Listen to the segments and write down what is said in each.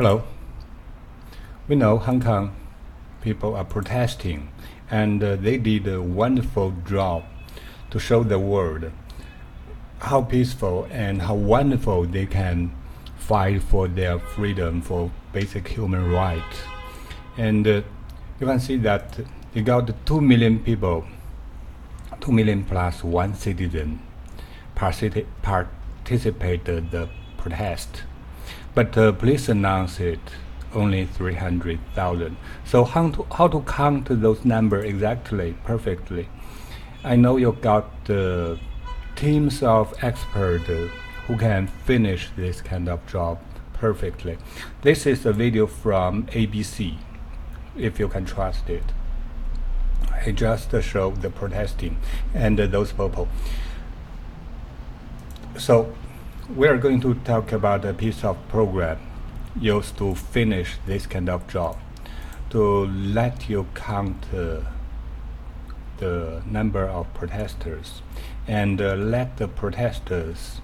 Hello. We know Hong Kong people are protesting, and they did a wonderful job to show the world how peaceful and how wonderful they can fight for their freedom, for basic human rights. And you can see that they got 2 million people, 2 million plus one citizen participated the protest. But police announced it only 300,000. So how to count those numbers exactly, perfectly? I know you got teams of experts who can finish this kind of job perfectly. This is a video from ABC, if you can trust it. I just show the protesting and those people. So we are going to talk about a piece of program used to finish this kind of job, to let you count the number of protesters and let the protesters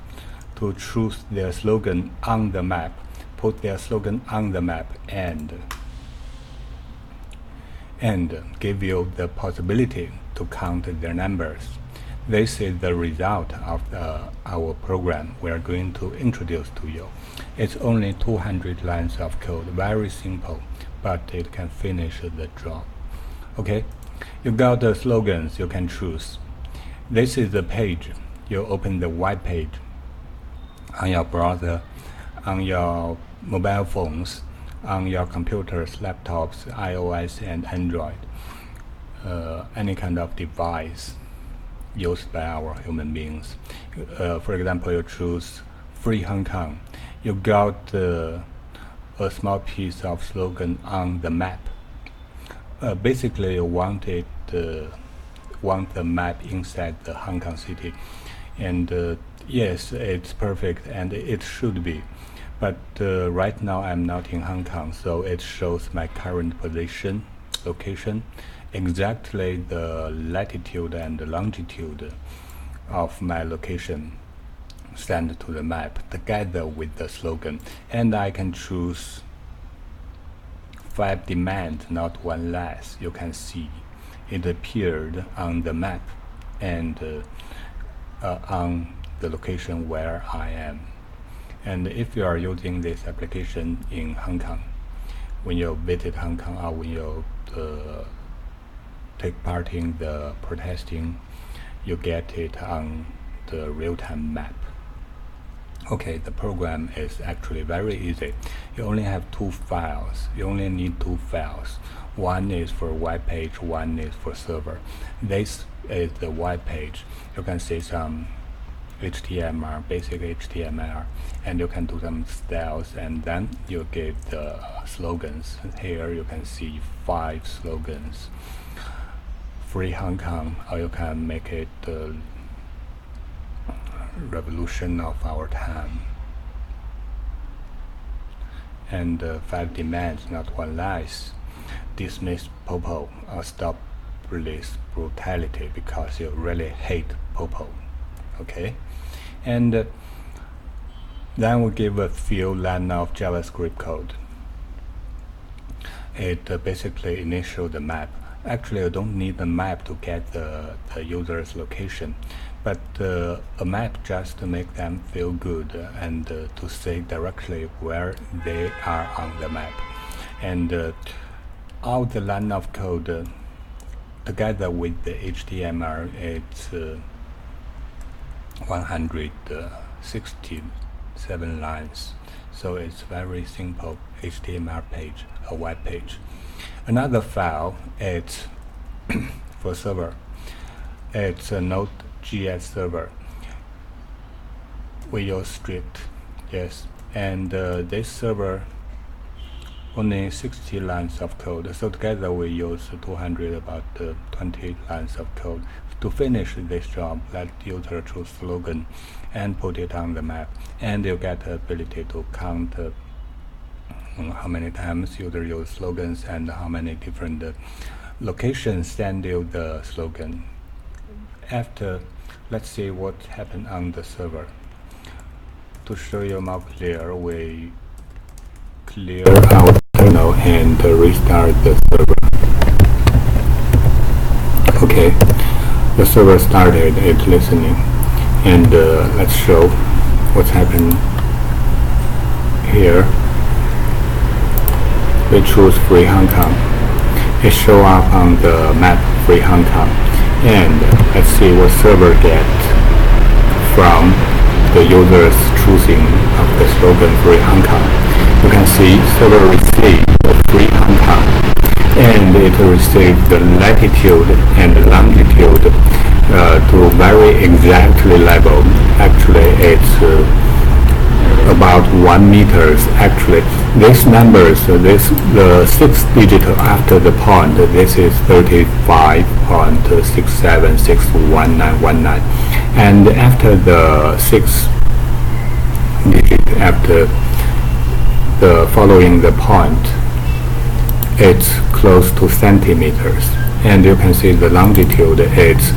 to choose their slogan on the map, put their slogan on the map, and give you the possibility to count their numbers. This is the result of our program we are going to introduce to you. It's only 200 lines of code, very simple, but it can finish the job. Okay, you got the slogans you can choose. This is the page. You open the web page on your browser, on your mobile phones, on your computers, laptops, iOS and Android, any kind of device used by our human beings. For example, you choose Free Hong Kong. You got a small piece of slogan on the map. Basically, you want the map inside the Hong Kong city, and yes, it's perfect and it should be. But right now I'm not in Hong Kong, so it shows my current position, location, exactly the latitude and the longitude of my location sent to the map together with the slogan. And I can choose 5 demands, not one less. You can see it appeared on the map and on the location where I am. And if you are using this application in Hong Kong, when you visit Hong Kong or when you take part in the protesting, you get it on the real-time map. Okay, the program is actually very easy. You only have 2 files. You only need 2 files. One is for web page, one is for server. This is the web page. You can see some HTML, basic HTML, and you can do some styles, and then you give the slogans. Here you can see 5 slogans. Free Hong Kong, or you can make it the revolution of our time. And 5 demands, not one less. Dismiss Popo, or stop police brutality, because you really hate Popo. Okay, and then we give a few lines of JavaScript code. It basically initial the map. Actually, you don't need a map to get the user's location, but a map just to make them feel good and to say directly where they are on the map. And all the line of code together with the HTML, it's 167 lines. So it's very simple HTML page, a web page. Another file, it's for server. It's a node.js server. We use strict, yes. And this server only 60 lines of code. So together we use 200, about 20 lines of code. To finish this job, let user choose slogan and put it on the map, and you get the ability to count how many times user use slogans and how many different locations send you the slogan. After, let's see what happened on the server. To show you more clear, we clear our terminal and restart the server. Okay, the server started, it's listening, and let's show what's happened here. We choose Free Hong Kong. It show up on the map Free Hong Kong, and let's see what server get from the user's choosing of the slogan Free Hong Kong. You can see server received Free Hong Kong, and it received the latitude and longitude to very exactly level. Actually, it's about 1 meters. Actually, these numbers, the 6 digit after the point, this is 35.67611919, and after the 6 digit after the following the point, it's close to centimeters, and you can see the longitude is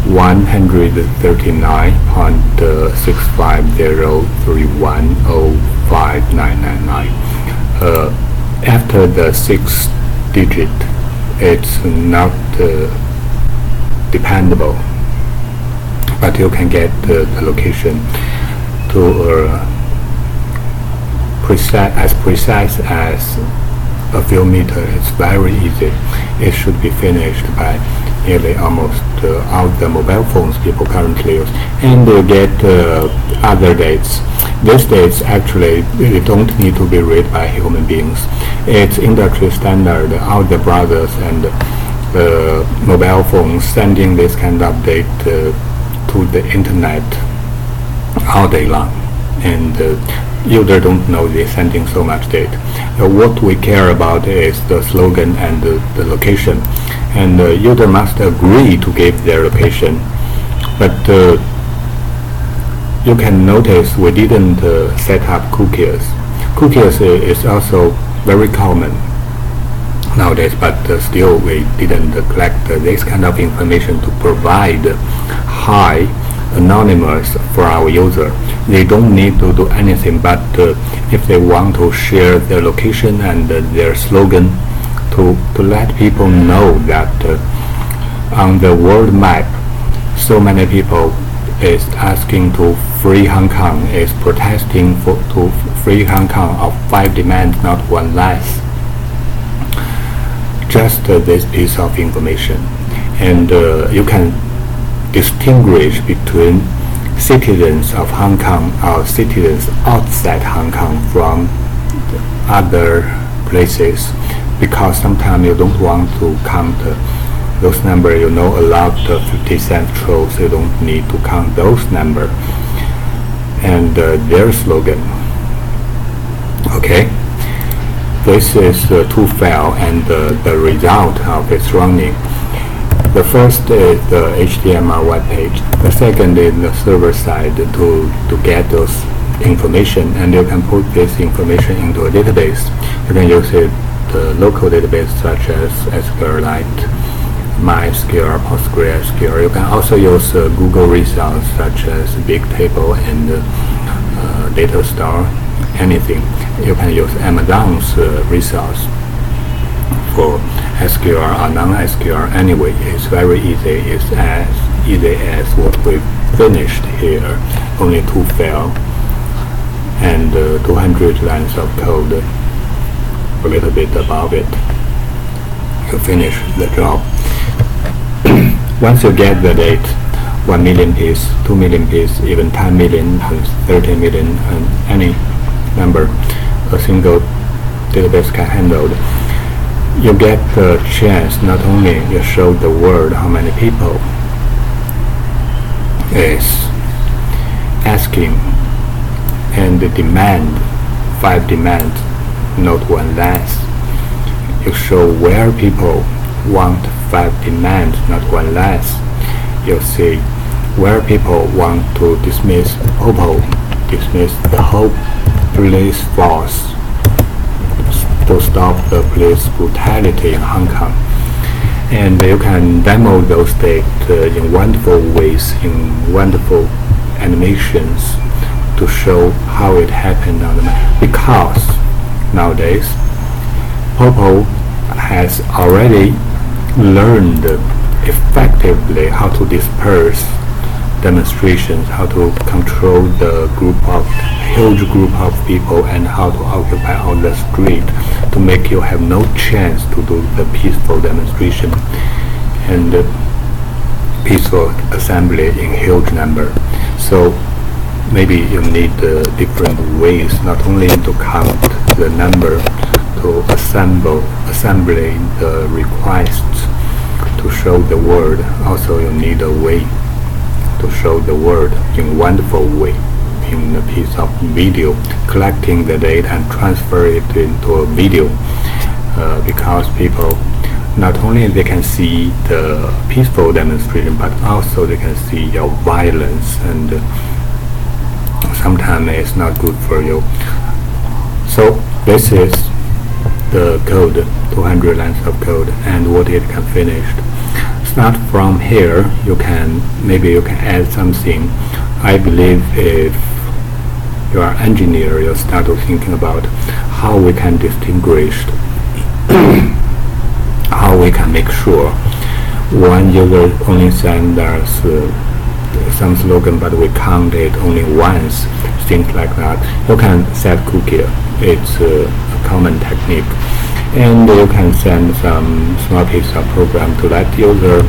139.65031059999. After the 6 digit, it's not dependable, but you can get the location to as precise as a few meters. It's very easy. It should be finished by nearly almost all the mobile phones people currently use. And you get other dates. These dates actually they don't need to be read by human beings. It's industry standard. All the brothers and mobile phones sending this kind of date to the internet all day long, and user don't know they're sending so much data. What we care about is the slogan and the location, and the user must agree to give their location. But you can notice we didn't set up cookies. Cookies is also very common nowadays, but still we didn't collect this kind of information to provide high anonymous for our user. They don't need to do anything, but if they want to share their location and their slogan to let people know that on the world map so many people is asking to Free Hong Kong, is protesting to Free Hong Kong of 5 demands, not 1 less. Just this piece of information, and you can distinguish between citizens of Hong Kong or citizens outside Hong Kong from other places, because sometimes you don't want to count those numbers. You know, allowed 50 centrals, you don't need to count those numbers and their slogan. Okay, this is two file and the result of its running. The first is the HTML web page. The second is the server side to get those information, and you can put this information into a database. You can use it, the local database such as SQLite, MySQL, PostgreSQL. You can also use Google results such as Bigtable and data store, anything. You can use Amazon's results for SQL or non-SQL. Anyway, it's very easy. It's as easy as what we finished here. Only 2 file and 200 lines of code, a little bit above it. You finish the job. Once you get the date, 1 million piece, 2 million piece, even 10 million, 30 million, and any number a single database can handle. You get the chance not only you show the world how many people is asking and demand 5 demands, not 1 less. You show where people want 5 demands, not 1 less. You see where people want to dismiss the whole police force, to stop the police brutality in Hong Kong. And you can demo those data in wonderful ways, in wonderful animations, to show how it happened on the map. Because nowadays. Popo has already learned effectively how to disperse demonstrations, how to control the huge group of people, and how to occupy all the street to make you have no chance to do the peaceful demonstration and peaceful assembly in huge number. So maybe you need different ways, not only to count the number, to assembly the requests to show the word. Also you need a way to show the word in wonderful way, in a piece of video, collecting the data and transfer it into a video, because people not only they can see the peaceful demonstration, but also they can see your violence, and sometimes it's not good for you. So this is the code, 200 lines of code, and what it can finish. Start from here. Maybe you can add something. I believe if you are an engineer, you start thinking about how we can distinguish, how we can make sure one user only sends us some slogan, but we count it only once, things like that. You can set cookie. It's a common technique. And you can send some small piece of program to let user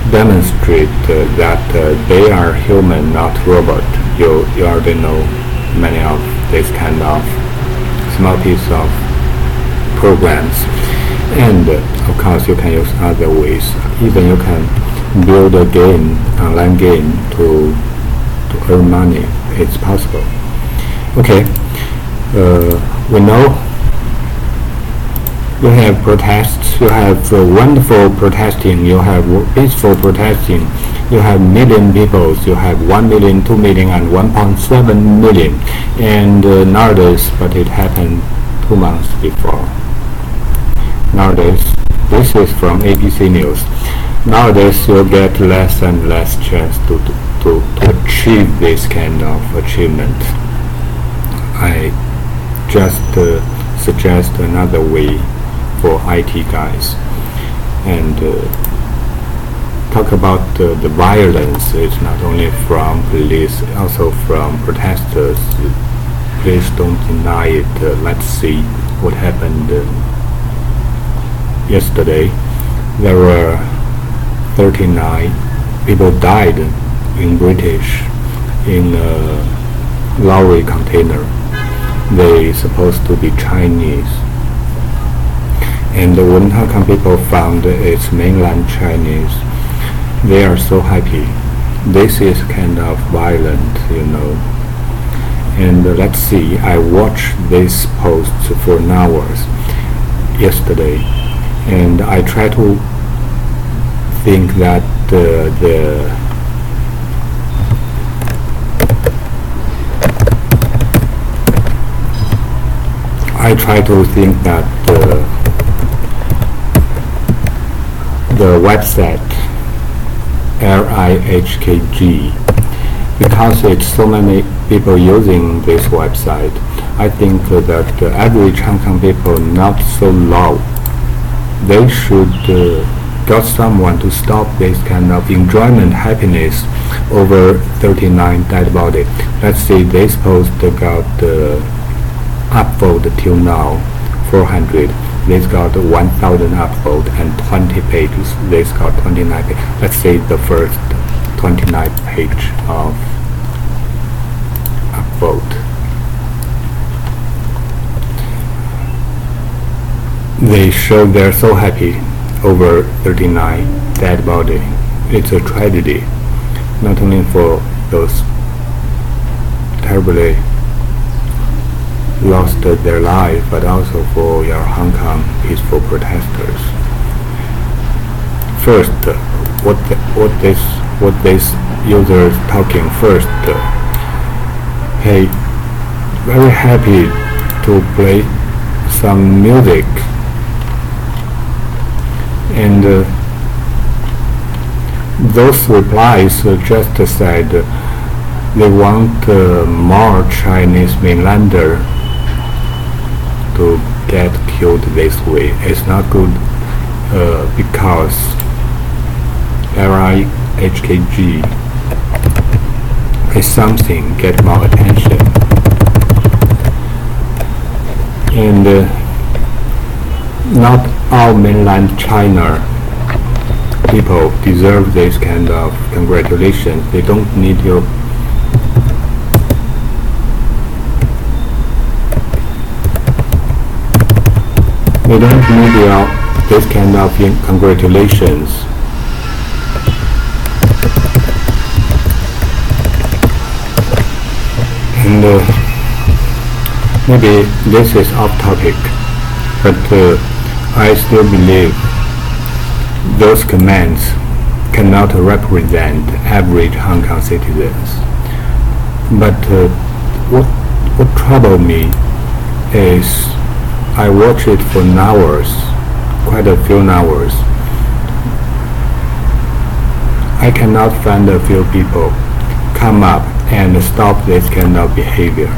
demonstrate that they are human, not robot. You already know many of this kind of small piece of programs. And of course you can use other ways. Even you can build a game, online game, to earn money. It's possible. Okay, we know you have protests, you have wonderful protesting, you have peaceful protesting, you have million people, you have 1 million, 2 million, and 1.7 million. And nowadays, but it happened 2 months before. Nowadays, this is from ABC News. Nowadays, you get less and less chance to achieve this kind of achievement. I just suggest another way for IT guys, and talk about the violence. It's not only from police, also from protesters. Please don't deny it. Let's see what happened yesterday. There were 39 people died in British in a lorry container. They supposed to be Chinese. And when Hong Kong people found it's mainland Chinese, they are so happy. This is kind of violent, you know. And let's see, I watched this post for an hours yesterday, and I try to think that the website LIHKG, because it's so many people using this website, I think that average Hong Kong people not so low. They should got someone to stop this kind of enjoyment, happiness over 39 dead body. Let's see, this post got upvote till now 400. This got 1,000 upvote and 20 pages. This got 29 pages. Let's say the first 29 page of upvote. They show they're so happy over 39 dead body. It's a tragedy, not only for those terribly lost their life, but also for your Hong Kong peaceful protesters. First, what this user talking first. Hey, very happy to play some music, and those replies just said they want more Chinese mainlander to get killed this way. It's not good because RIHKG is something get more attention, and not all mainland China people deserve this kind of congratulations. They don't need your this kind of congratulations. And maybe this is off topic, but I still believe those commands cannot represent average Hong Kong citizens. But what troubled me is I watched it for hours, quite a few hours. I cannot find a few people come up and stop this kind of behavior.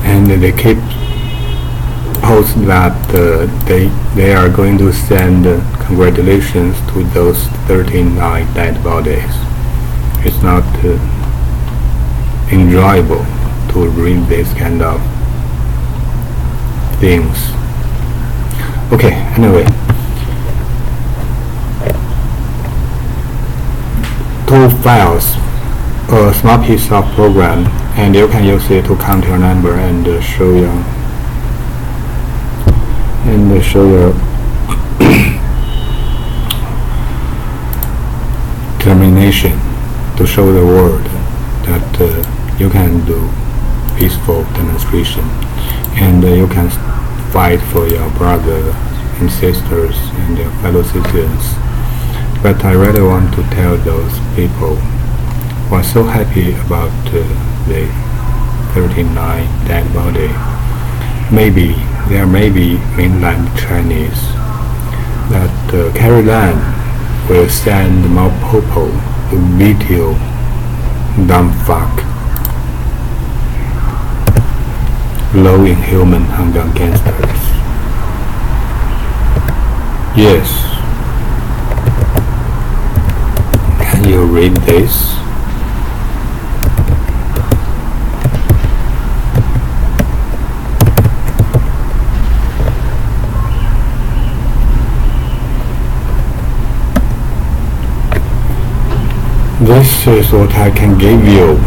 And they keep post that they are going to send congratulations to those 39 dead bodies. It's not enjoyable to read this kind of things. Okay, anyway, two files, a small piece of program, and you can use it to count your number and show your determination, to show the world that you can do peaceful demonstration, and you can fight for your brothers and sisters and your fellow citizens. But I really want to tell those people who are so happy about the 39 dead body. There may be mainland Chinese that Carrie Lam will send more people to video dumb fuck low inhuman Hong Kong gangsters. Yes. Can you read this? This is what I can give you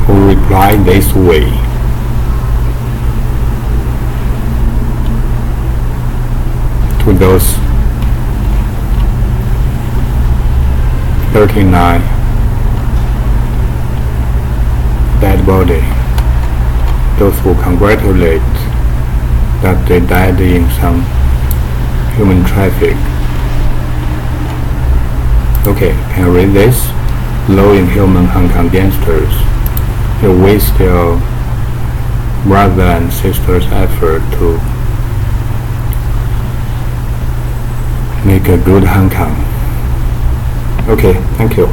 who reply this way. To those 39 dead body, those who congratulate that they died in some human traffic. Okay, can you read this? Low inhuman Hong Kong gangsters, you waste your brother and sister's effort to make a good Hong Kong. Okay, thank you.